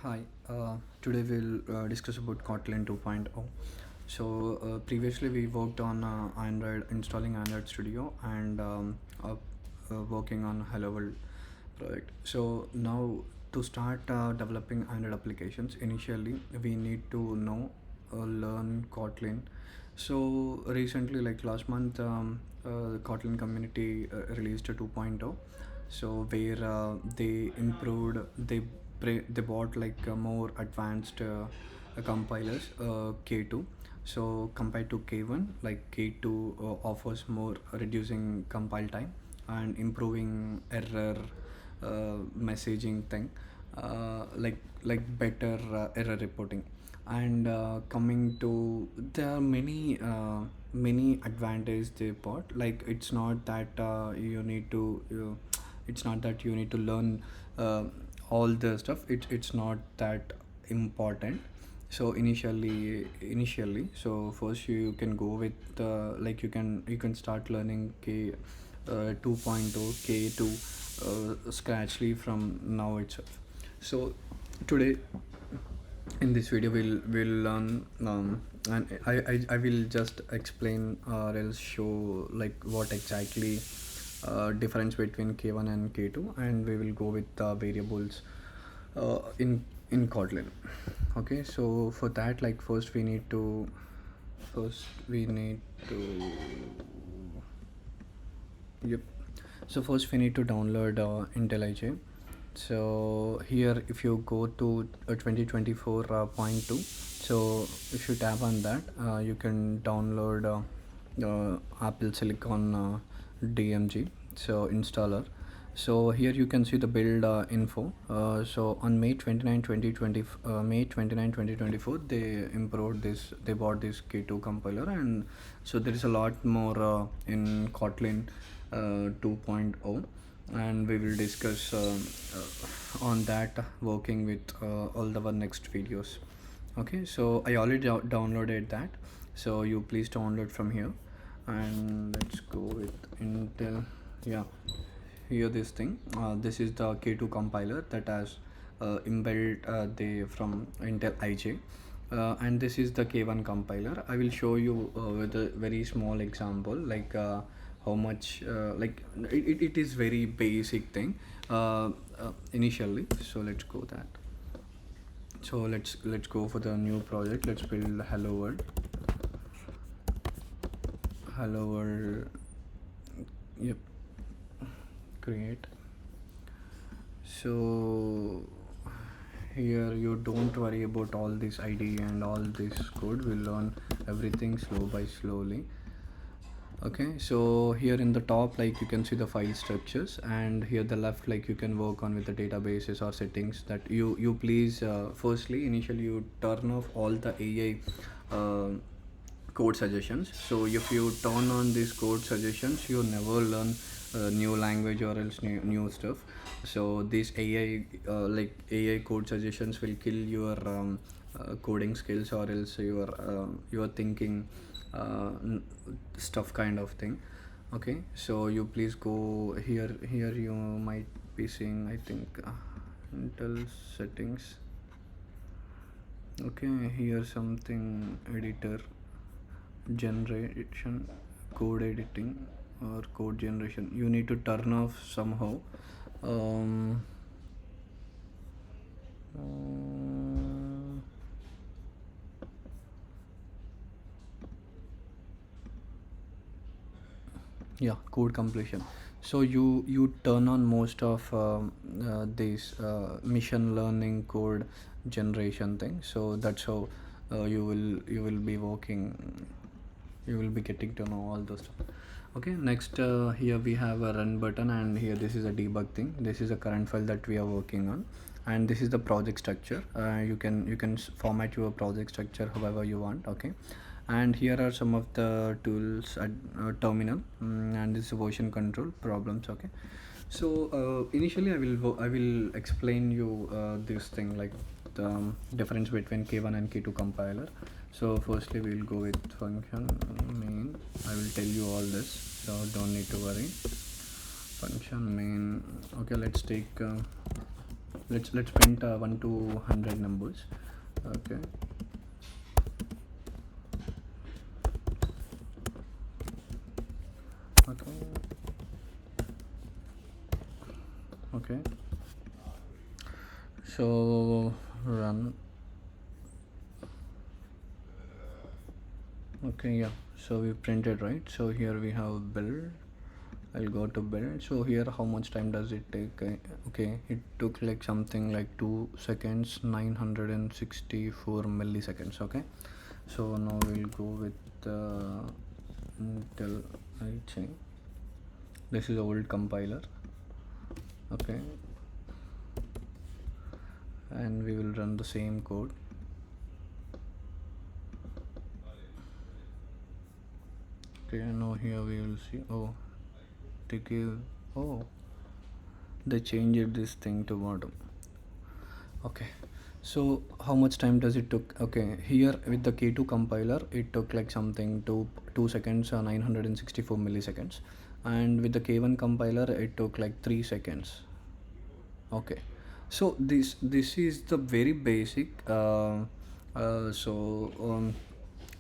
Hi, today we'll discuss about Kotlin 2.0. Previously we worked on Android, installing Android Studio and working on Hello World project. So now to start developing Android applications, initially we need to learn Kotlin. So recently, like last month, the Kotlin community released a 2.0. So where they improved, they bought like more advanced compilers, K2. So compared to K1, like K2 offers more, reducing compile time and improving error messaging thing, like better error reporting. And coming to, there are many advantages they bought. Like it's not that you need to learn all the stuff. It's not that important. So initially, so first you can go with like you can start learning K 2.0 K2 scratchly from now itself. So today in this video we'll learn, and I will just explain or else show like what exactly difference between K1 and K2, and we will go with the variables in Kotlin. Okay, so for that, like first we need to yep. So first we need to download IntelliJ. So here if you go to 2024.2, so if you tap on that, you can download Apple Silicon DMG, so installer. So here you can see the build info. So on May 29 2024, they improved this, they bought this K2 compiler. And so there is a lot more in Kotlin 2.0, and we will discuss on that, working with all our next videos. Okay, so I already downloaded that, so you please download from here. And let's go with Intel. Yeah, here this thing, this is the K2 compiler that has inbuilt they from Intel IJ. And this is the K1 compiler. I will show you with a very small example, like how much it is very basic thing initially. So let's go that. So let's go for the new project. Let's build hello world. Yep, create. So here you don't worry about all this ID and all this code. We'll learn everything slowly. Okay, so here in the top, like you can see the file structures, and here the left, like you can work on with the databases or settings that you please firstly initially you turn off all the AI code suggestions. So if you turn on these code suggestions, you never learn new language or else new stuff. So these AI code suggestions will kill your coding skills, or else your thinking stuff kind of thing. Okay, so you please go here you might be seeing, I think, Intel settings. Okay, here something editor generation, code editing or code generation, you need to turn off somehow. um, uh, yeah, code completion. So you turn on most of this machine learning code generation thing. So that's how you will be working, you will be getting to know all those stuff. Okay, next, here we have a run button, and here this is a debug thing. This is a current file that we are working on, and this is the project structure. You can format your project structure however you want. Okay, and here are some of the tools at terminal, and this is version control problems. Okay, so initially I will explain you this thing, like the difference between K1 and K2 compiler. So firstly we'll go with function main. I will tell you all this, so don't need to worry. Function main. Okay, let's take let's print 1 to 100 numbers. Okay, okay, okay. So run. Okay, yeah, so we printed, right? So here we have build. I'll go to build. So here, how much time does it take? Okay, it took like something like 2 seconds, 964 milliseconds. Okay, so now we'll go with Intel. I think this is old compiler. Okay, and we will run the same code. Okay, now here we will see. Oh, they give. Oh, they changed this thing to bottom. Okay, so how much time does it took? Okay, here with the K2 compiler it took like something 2 seconds, 964 milliseconds, and with the K1 compiler it took like 3 seconds. Okay, so this is the very basic.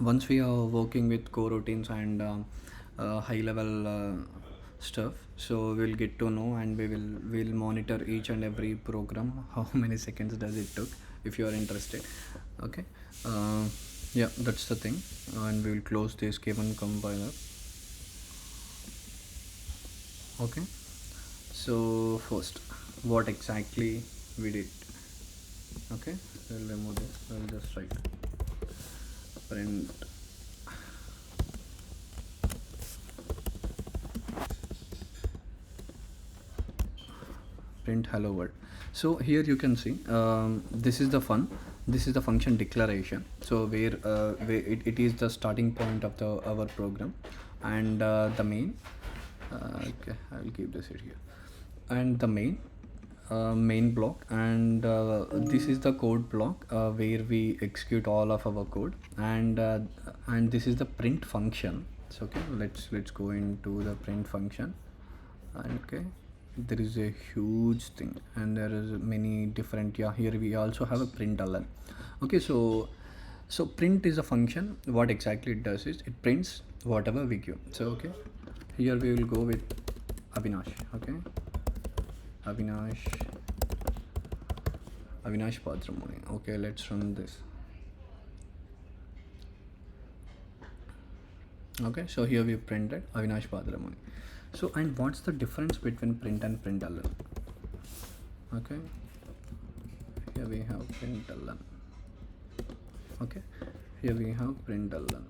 Once we are working with coroutines and high level stuff, so we'll get to know, and we'll monitor each and every program how many seconds does it took, if you are interested. Okay, yeah, that's the thing. And we will close this K1 compiler. Okay, so first, what exactly we did? Okay, we'll remove this. We'll just write print hello world. So here you can see, this is the function declaration. So where it is the starting point of our program, and the main. Okay, I will keep this here, and the main block, and this is the code block where we execute all of our code, and this is the print function. So okay, let's go into the print function. Okay, there is a huge thing, and there is many different. Yeah, here we also have a println. Okay, so print is a function. What exactly it does is it prints whatever we give. So okay, here we will go with Avinash. Okay, Avinash Padramoni. Okay, let's run this. Okay, so here we printed Avinash Padramoni. So, and what's the difference between print and println? Okay, here we have println. Okay, here we have println.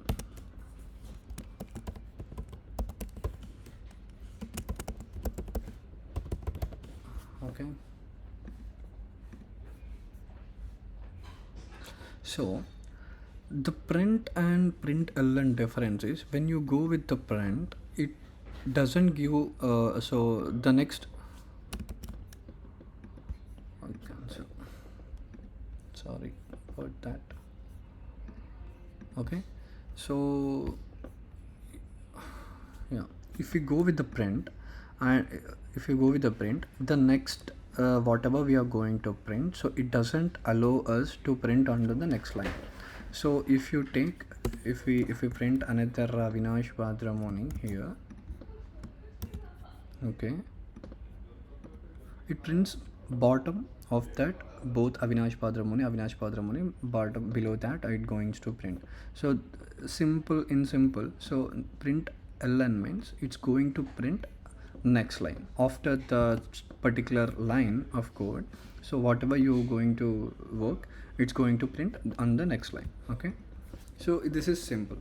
Okay, so the print and println difference is, when you go with the print, it doesn't give so the next cancel, sorry about that. Okay, so yeah, if we go with the print, and if you go with the print, the next whatever we are going to print, so it doesn't allow us to print under the next line. So if you take, if we print another Avinash Badramoni here, okay, it prints bottom of that, both Avinash Padramoni bottom, below that it going to print. So simple, so print ln means it's going to print next line after the particular line of code. So whatever you're going to work, it's going to print on the next line. Okay, so this is simple.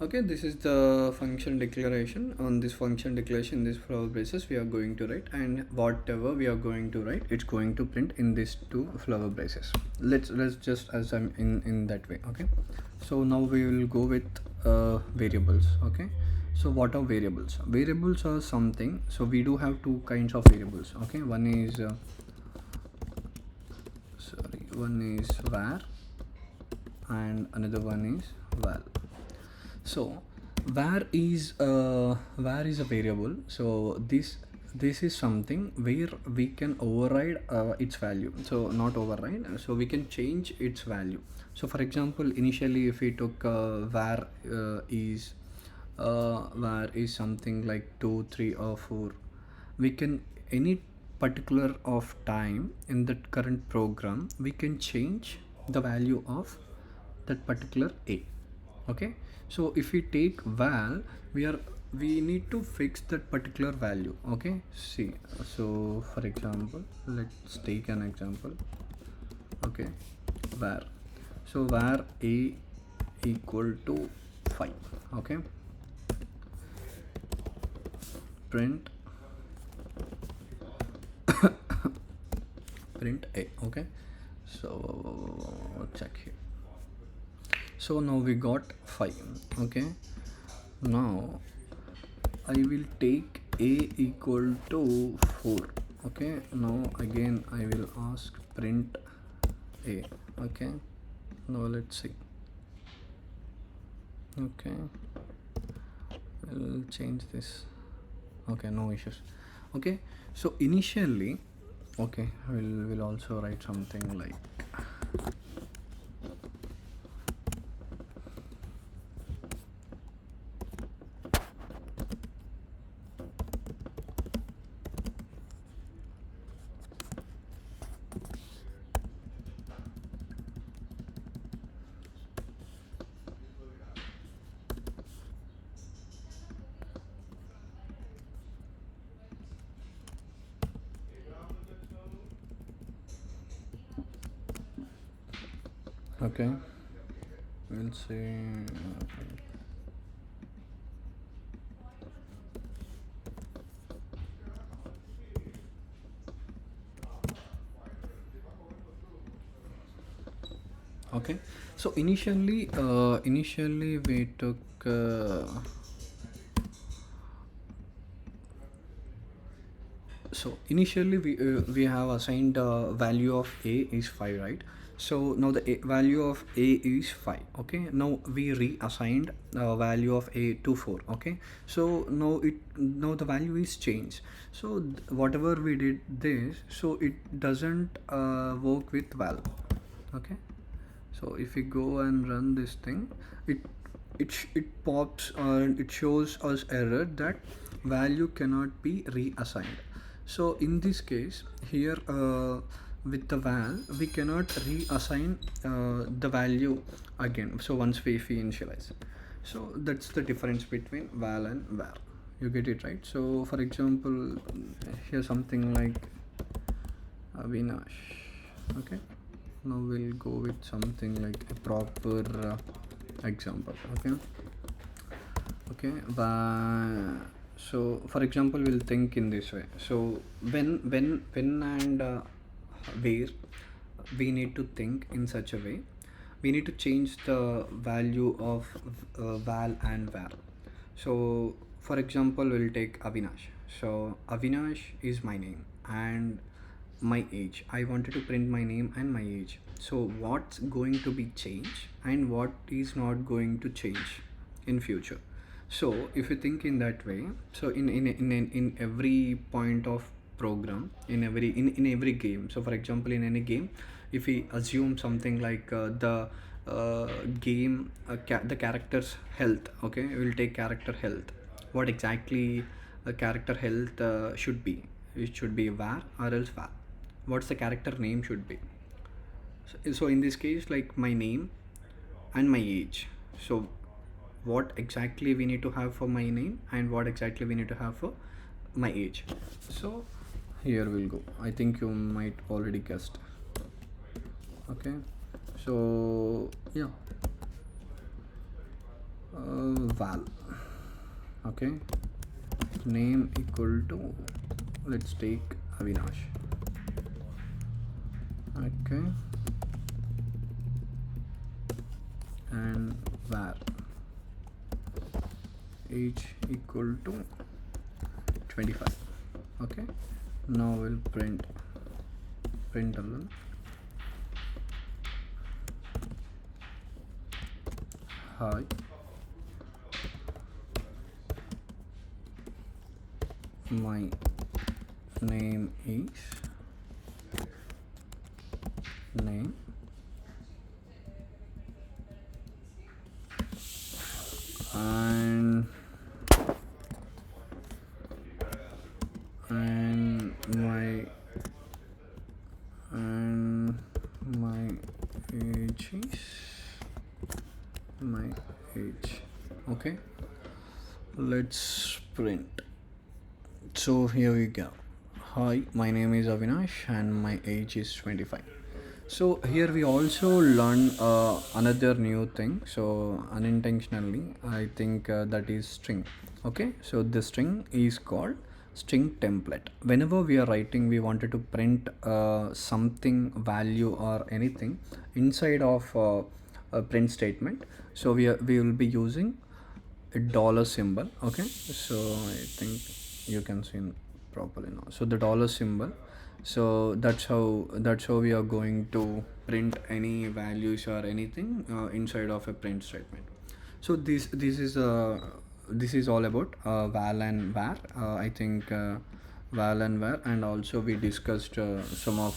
Okay, this is the function declaration. On this function declaration, this flower braces we are going to write, and whatever we are going to write, it's going to print in these two flower braces. Let's just as I'm in that way. Okay, so now we will go with variables. Okay, so what are variables? Variables are something, so we do have two kinds of variables. Okay, one is var, and another one is val. So var is a variable. So this is something where we can override its value. So not override, so we can change its value. So for example, initially if we took var is something like 2, 3 or 4, we can any particular of time in that current program we can change the value of that particular a. Okay, so if we take val, we need to fix that particular value. Okay, see, so for example, let's take an example. Okay, var, so var a equal to 5. Okay, print print a. Okay, so check here. So now we got 5. Okay, now I will take a equal to 4. Okay, now again I will ask print a. Okay, now let's see. Okay, we'll change this. Okay, no issues. Okay, so initially, okay, we'll also write something like okay, we'll say okay. So initially we took so initially we have assigned value of a is 5, right? So now the value of a is 5. Okay, now we reassigned value of a to 4. Okay, so now the value is changed. So whatever we did this, so it doesn't work with val. Okay, so if we go and run this thing, it pops and it shows us error that value cannot be reassigned. So in this case here, with the val we cannot reassign the value again, so once if we initialize. So that's the difference between val and var. You get it, right? So for example, here something like Avinash. Okay, now we'll go with something like a proper example. Okay, so for example we'll think in this way. So when and where we need to think in such a way, we need to change the value of val and var. So for example we'll take Avinash. So Avinash is my name and my age. I wanted to print my name and my age. So what's going to be changed and what is not going to change in future? So if you think in that way, so in every point of program, in every game, so for example in any game, if we assume something like the game the character's health. Okay, we'll take character health. What exactly character health should be? It should be var or else var. What's the character name should be? So in this case, like my name and my age. So what exactly we need to have for my name and what exactly we need to have for my age. So here we'll go. I think you might already guessed. Okay, so yeah, val. Okay, name equal to, let's take Avinash. Okay, and var age equal to 25. Okay, now we'll print alone hi my name is name and and my and my age is my age. Okay, let's print. So here we go. Hi, my name is Avinash and my age is 25. So here we also learn another new thing. So unintentionally, I think that is string. Okay, so the string is called string template. Whenever we are writing, we wanted to print something, value or anything inside of a print statement. So we will be using a dollar symbol. Okay, so I think you can see properly now. So the dollar symbol, so that's how we are going to print any values or anything inside of a print statement. So this is all about val and var. I think val and var, and also we discussed some of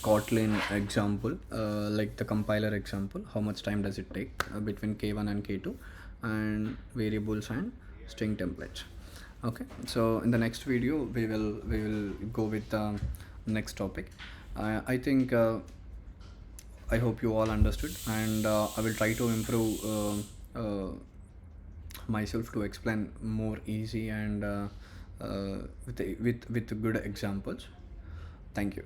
Kotlin example, like the compiler example, how much time does it take between K1 and K2, and variables and string templates. Okay, so in the next video we will go with the next topic. I think I hope you all understood, and I will try to improve myself to explain more easy and with good examples. Thank you.